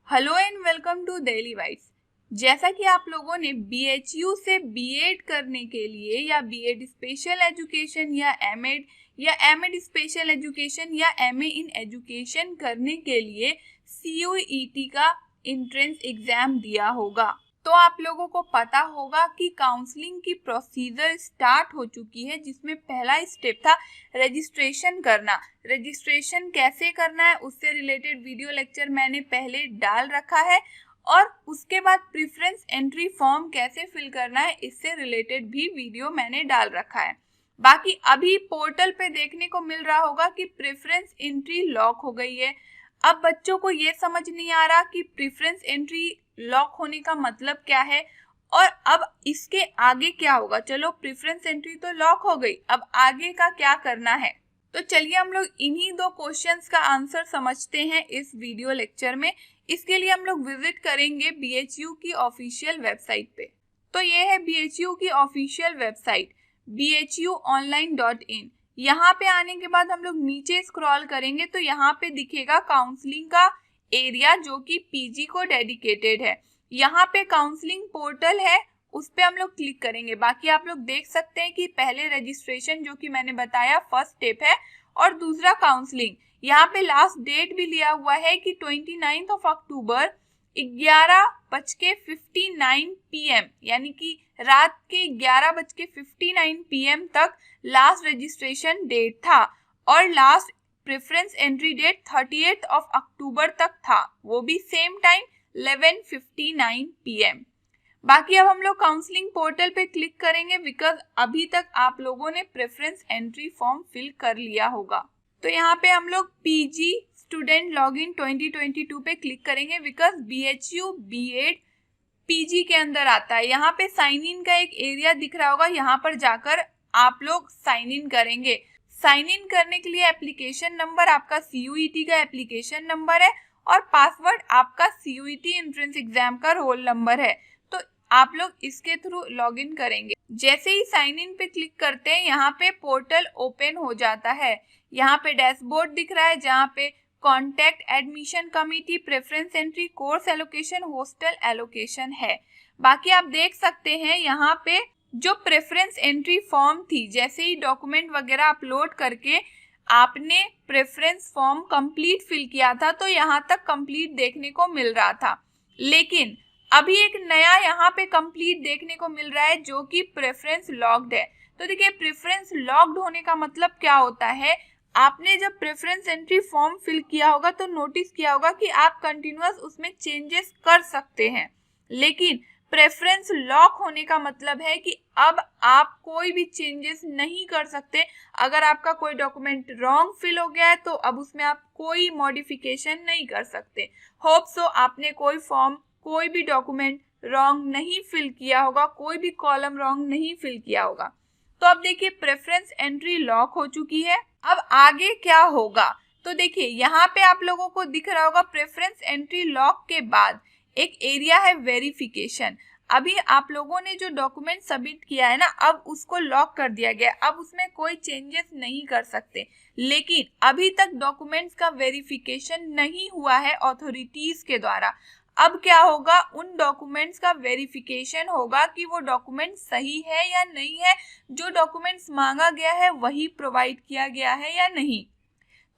Hello and welcome to Daily Vibes. जैसा कि आप लोगों ने बीएचयू से बीएड करने के लिए या बीएड स्पेशल एजुकेशन या एमएड स्पेशल एजुकेशन या एमए इन एजुकेशन करने के लिए सीयूईटी का एंट्रेंस एग्जाम दिया होगा, तो आप लोगों को पता होगा कि काउंसलिंग की प्रोसीजर स्टार्ट हो चुकी है, जिसमें पहला स्टेप था रजिस्ट्रेशन करना। रजिस्ट्रेशन कैसे करना है उससे रिलेटेड वीडियो लेक्चर मैंने पहले डाल रखा है, और उसके बाद प्रेफरेंस एंट्री फॉर्म कैसे फिल करना है इससे रिलेटेड भी वीडियो मैंने डाल रखा है। बाकी अभी पोर्टल पे देखने को मिल रहा होगा कि प्रेफरेंस एंट्री लॉक हो गई है। अब बच्चों को ये समझ नहीं आ रहा कि प्रेफरेंस एंट्री लॉक होने का मतलब क्या है और अब इसके आगे क्या होगा। चलो, प्रेफरेंस एंट्री तो लॉक हो गई, अब आगे का क्या करना है। तो चलिए हम लोग इन्हीं दो क्वेश्चंस का आंसर समझते हैं इस वीडियो लेक्चर में। इसके लिए हम लोग विजिट करेंगे बीएचयू की ऑफिशियल वेबसाइट पे। तो ये है बीएचयू की ऑफिशियल वेबसाइट bhuonline.in। यहाँ पे आने के बाद हम लोग नीचे स्क्रॉल करेंगे तो यहाँ पे दिखेगा काउंसलिंग का एरिया जो कि पीजी को डेडिकेटेड है। यहाँ पे काउंसलिंग पोर्टल है, उस पे हम लोग क्लिक करेंगे। बाकी आप लोग देख सकते हैं कि पहले रजिस्ट्रेशन जो कि मैंने बताया फर्स्ट स्टेप है, और दूसरा काउंसलिंग। यहाँ पे लास्ट डेट भी लिया हुआ है कि 29 अक्टूबर 11:59 PM, यानी कि रात के 11:59 PM तक लास्ट रजिस्ट्रेशन डेट था, और लास्ट प्रेफरेंस एंट्री डेट 30 अक्टूबर तक था, वो भी सेम टाइम 11:59 PM। बाकी अब हम लोग काउंसलिंग पोर्टल पे क्लिक करेंगे बिकॉज अभी तक आप लोगों ने प्रेफरेंस एंट्री फॉर्म फिल कर लिया होगा। तो यहाँ पे हम लोग पीजी स्टूडेंट लॉगिन 2022 पे क्लिक करेंगे बिकॉज बीएचयू बीएड पीजी के अंदर आता है। यहाँ पे साइन इन का एक एरिया दिख रहा होगा, यहाँ पर जाकर आप लोग साइन इन करेंगे। साइन इन करने के लिए एप्लीकेशन नंबर आपका सीयूईटी का एप्लीकेशन नंबर है और पासवर्ड आपका सीयूईटी एंट्रेंस एग्जाम का रोल नंबर है। तो आप लोग इसके थ्रू लॉग इन करेंगे। जैसे ही साइन इन पे क्लिक करते हैं यहाँ पे पोर्टल ओपन हो जाता है। यहाँ पे डैशबोर्ड दिख रहा है जहाँ पे contact admission committee, preference entry, course allocation, hostel allocation है। बाकी आप देख सकते हैं यहाँ पे जो प्रेफरेंस एंट्री फॉर्म थी, जैसे ही डॉक्यूमेंट वगैरह अपलोड करके आपने प्रेफरेंस फॉर्म कंप्लीट फिल किया था तो यहाँ तक कंप्लीट देखने को मिल रहा था, लेकिन अभी एक नया यहाँ पे कंप्लीट देखने को मिल रहा है जो कि प्रेफरेंस लॉक्ड है। तो देखिए, प्रेफरेंस लॉक्ड होने का मतलब क्या होता है। आपने जब प्रेफरेंस एंट्री फॉर्म फिल किया होगा तो नोटिस किया होगा कि आप कंटिन्यूअस उसमें चेंजेस कर सकते हैं, लेकिन प्रेफरेंस लॉक होने का मतलब है कि अब आप कोई भी चेंजेस नहीं कर सकते। अगर आपका कोई डॉक्यूमेंट रॉन्ग फिल हो गया है तो अब उसमें आप कोई मॉडिफिकेशन नहीं कर सकते। होप सो आपने कोई फॉर्म, कोई भी डॉक्यूमेंट रॉन्ग नहीं फिल किया होगा, कोई भी कॉलम रॉन्ग नहीं फिल किया होगा। तो अब देखिए, प्रेफरेंस एंट्री लॉक हो चुकी है। अब आगे क्या होगा, तो देखिए यहाँ पे आप लोगों को दिख रहा होगा प्रेफरेंस एंट्री लॉक के बाद एक एरिया है वेरिफिकेशन। अभी आप लोगों ने जो डॉक्यूमेंट सबमिट किया है ना, अब उसको लॉक कर दिया गया, अब उसमें कोई चेंजेस नहीं कर सकते। लेकिन अभी तक डॉक्यूमेंट्स का वेरिफिकेशन नहीं हुआ है अथॉरिटीज के द्वारा। अब क्या होगा, उन डॉक्यूमेंट्स का वेरिफिकेशन होगा कि वो डॉक्यूमेंट सही है या नहीं है, जो डॉक्यूमेंट्स मांगा गया है वही प्रोवाइड किया गया है या नहीं।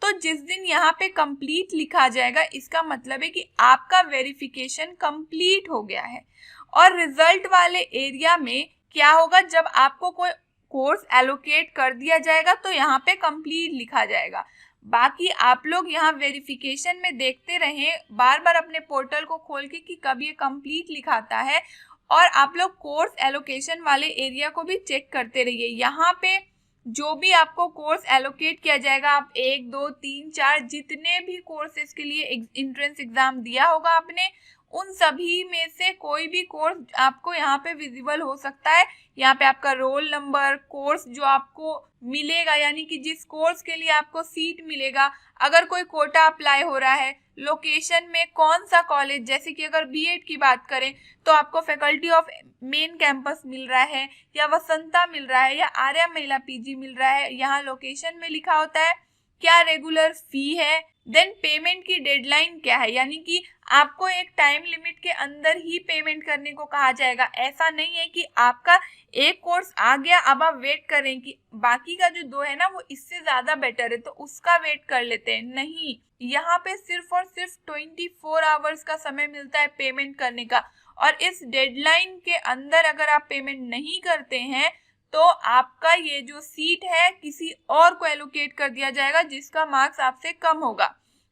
तो जिस दिन यहाँ पे कंप्लीट लिखा जाएगा इसका मतलब है कि आपका वेरिफिकेशन कंप्लीट हो गया है। और रिजल्ट वाले एरिया में क्या होगा, जब आपको कोई कोर्स एलोकेट कर दिया जाएगा तो यहाँ पे कंप्लीट लिखा जाएगा। बाकी आप लोग यहाँ वेरिफिकेशन में देखते रहें, बार बार अपने पोर्टल को खोल के कि कब ये कंप्लीट लिखाता है, और आप लोग कोर्स एलोकेशन वाले एरिया को भी चेक करते रहिए। यहाँ पे जो भी आपको कोर्स एलोकेट किया जाएगा, आप 1, 2, 3, 4 जितने भी कोर्सेज के लिए एंट्रेंस एग्जाम दिया होगा आपने, उन सभी में से कोई भी कोर्स आपको यहाँ पे विजिबल हो सकता है। यहाँ पे आपका रोल नंबर, कोर्स जो आपको मिलेगा, यानी कि जिस कोर्स के लिए आपको सीट मिलेगा, अगर कोई कोटा अप्लाई हो रहा है, लोकेशन में कौन सा कॉलेज, जैसे कि अगर बीएड की बात करें तो आपको फैकल्टी ऑफ मेन कैंपस मिल रहा है या वसंता मिल रहा है या आर्या महिला पीजी मिल रहा है, यहाँ लोकेशन में लिखा होता है। क्या रेगुलर फी है, देन पेमेंट की डेडलाइन क्या है, यानी कि आपको एक टाइम लिमिट के अंदर ही पेमेंट करने को कहा जाएगा। ऐसा नहीं है कि आपका एक कोर्स आ गया अब आप वेट करें कि बाकी का जो 2 है ना वो इससे ज्यादा बेटर है तो उसका वेट कर लेते हैं। नहीं, यहाँ पे सिर्फ और सिर्फ 24 आवर्स का समय मिलता है पेमेंट करने का, और इस डेडलाइन के अंदर अगर आप पेमेंट नहीं करते हैं तो आपका ये जो सीट है किसी और को एलोकेट कर दिया जाएगा जिसका मार्क्स आपसे कम होगा।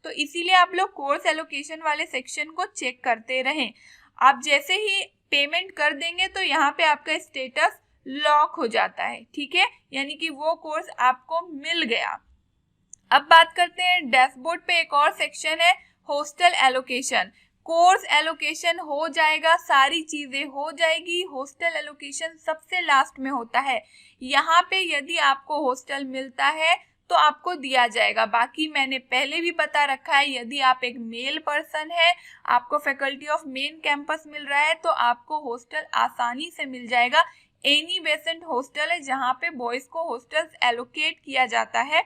तो इसीलिए आप लोग कोर्स एलोकेशन वाले सेक्शन को चेक करते रहें। आप जैसे ही पेमेंट कर देंगे तो यहाँ पे आपका स्टेटस लॉक हो जाता है, ठीक है, यानी कि वो कोर्स आपको मिल गया। अब बात करते हैं डैशबोर्ड पे एक और सेक्शन है हॉस्टल एलोकेशन। कोर्स एलोकेशन हो जाएगा, सारी चीजें हो जाएगी, हॉस्टल एलोकेशन सबसे लास्ट में होता है। यहाँ पे यदि आपको हॉस्टल मिलता है तो आपको दिया जाएगा। बाकी मैंने पहले भी बता रखा है, यदि आप एक मेल पर्सन है, आपको फैकल्टी ऑफ मेन कैंपस मिल रहा है तो आपको हॉस्टल आसानी से मिल जाएगा। एनी बेसेंट हॉस्टल है जहाँ पे बॉयज को हॉस्टल एलोकेट किया जाता है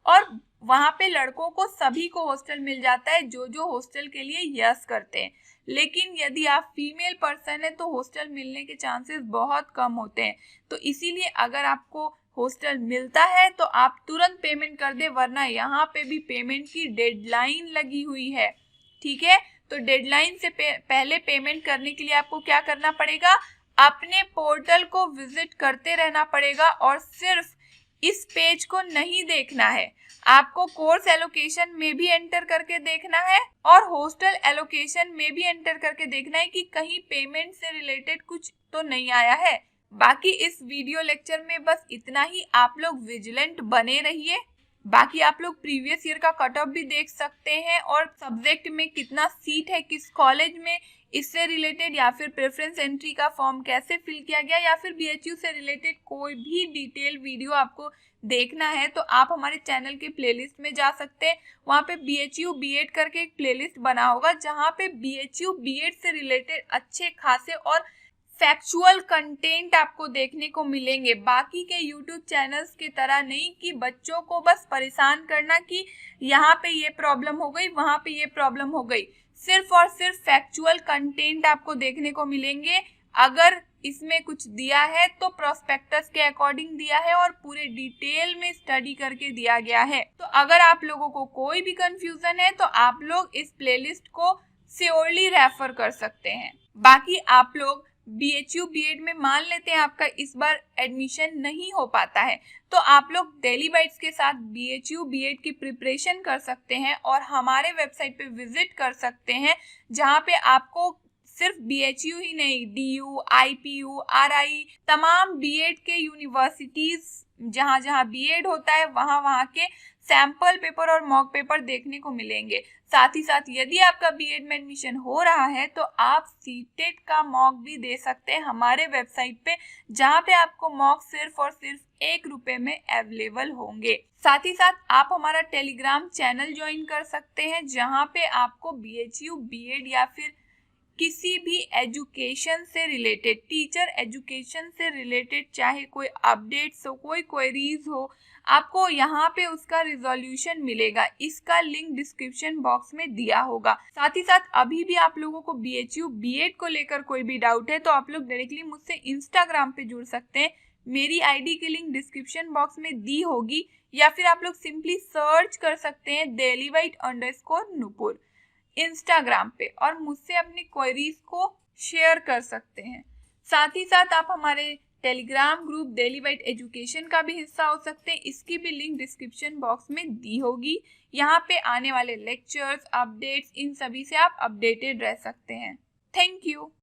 और वहां पे लड़कों को सभी को हॉस्टल मिल जाता है जो हॉस्टल के लिए यस करते हैं। लेकिन यदि आप फीमेल पर्सन है तो हॉस्टल मिलने के चांसेस बहुत कम होते हैं। तो इसीलिए अगर आपको हॉस्टल मिलता है तो आप तुरंत पेमेंट कर दे, वरना यहाँ पे भी पेमेंट की डेडलाइन लगी हुई है, ठीक है। तो डेडलाइन से पहले पेमेंट करने के लिए आपको क्या करना पड़ेगा, अपने पोर्टल को विजिट करते रहना पड़ेगा और सिर्फ इस पेज को नहीं देखना है, आपको कोर्स एलोकेशन में भी एंटर करके देखना है और हॉस्टल एलोकेशन में भी एंटर करके देखना है कि कहीं पेमेंट से रिलेटेड कुछ तो नहीं आया है। बाकी इस वीडियो लेक्चर में बस इतना ही, आप लोग विजिलेंट बने रहिए। बाकी आप लोग प्रीवियस ईयर का कट ऑफ भी देख सकते हैं और सब्जेक्ट में कितना सीट है किस कॉलेज में, इससे रिलेटेड या फिर प्रेफरेंस एंट्री का फॉर्म कैसे फिल किया गया या फिर बीएचयू से रिलेटेड कोई भी डिटेल वीडियो आपको देखना है तो आप हमारे चैनल के प्लेलिस्ट में जा सकते हैं। वहाँ पे बीएचयू बीएड करके एक प्लेलिस्ट बना होगा जहाँ पे बीएचयू बीएड से रिलेटेड अच्छे खासे और फैक्चुअल कंटेंट आपको देखने को मिलेंगे। बाकी के यूट्यूब चैनल्स की तरह नहीं कि बच्चों को बस परेशान करना कि यहाँ पे ये प्रॉब्लम हो गई वहाँ पे ये प्रॉब्लम हो गई। सिर्फ और सिर्फ फैक्चुअल कंटेंट आपको देखने को मिलेंगे। अगर इसमें कुछ दिया है तो प्रोस्पेक्टस के अकॉर्डिंग दिया है और पूरे डिटेल में स्टडी करके दिया गया है। तो अगर आप लोगों को कोई भी कंफ्यूजन है तो आप लोग इस प्लेलिस्ट को श्योरली रेफर कर सकते हैं। बाकी आप लोग बीएचयू बीएड में मान लेते हैं आपका इस बार एडमिशन नहीं हो पाता है तो आप लोग डेली बाइट्स के साथ बीएचयू बीएड की प्रिपरेशन कर सकते हैं और हमारे वेबसाइट पे विजिट कर सकते हैं जहां पे आपको सिर्फ बीएचयू ही नहीं, डीयू, आईपीयू, आरआई, तमाम बीएड के यूनिवर्सिटीज जहां जहां बीएड होता है वहां के सैंपल पेपर और मॉक पेपर देखने को मिलेंगे। साथ ही साथ यदि आपका बीएड में एडमिशन हो रहा है तो आप सीटेट का मॉक भी दे सकते हैं हमारे वेबसाइट पे, जहां पे आपको मॉक सिर्फ और सिर्फ ₹1 में अवेलेबल होंगे। साथ ही साथ आप हमारा टेलीग्राम चैनल ज्वाइन कर सकते हैं जहां पे आपको बीएचयू बीएड या फिर किसी भी एजुकेशन से रिलेटेड, टीचर एजुकेशन से रिलेटेड चाहे कोई अपडेट्स हो, कोई क्वेरीज हो, आपको यहाँ पे उसका रिजोल्यूशन मिलेगा। इसका लिंक डिस्क्रिप्शन बॉक्स में दिया होगा। साथ ही साथ अभी भी आप लोगों को बीएचयू बीएड को लेकर कोई भी डाउट है तो आप लोग डायरेक्टली मुझसे इंस्टाग्राम पे जुड़ सकते हैं। मेरी आईडी की लिंक डिस्क्रिप्शन बॉक्स में दी होगी या फिर आप लोग सिंपली सर्च कर सकते हैं delivite_nupur इंस्टाग्राम पे और मुझसे अपनी क्वेरीज को शेयर कर सकते हैं। साथ ही साथ आप हमारे Telegram group Daily Bite Education का भी हिस्सा हो सकते हैं। इसकी भी लिंक डिस्क्रिप्शन बॉक्स में दी होगी। यहाँ पे आने वाले लेक्चर्स, अपडेट्स, इन सभी से आप अपडेटेड रह सकते हैं। Thank you.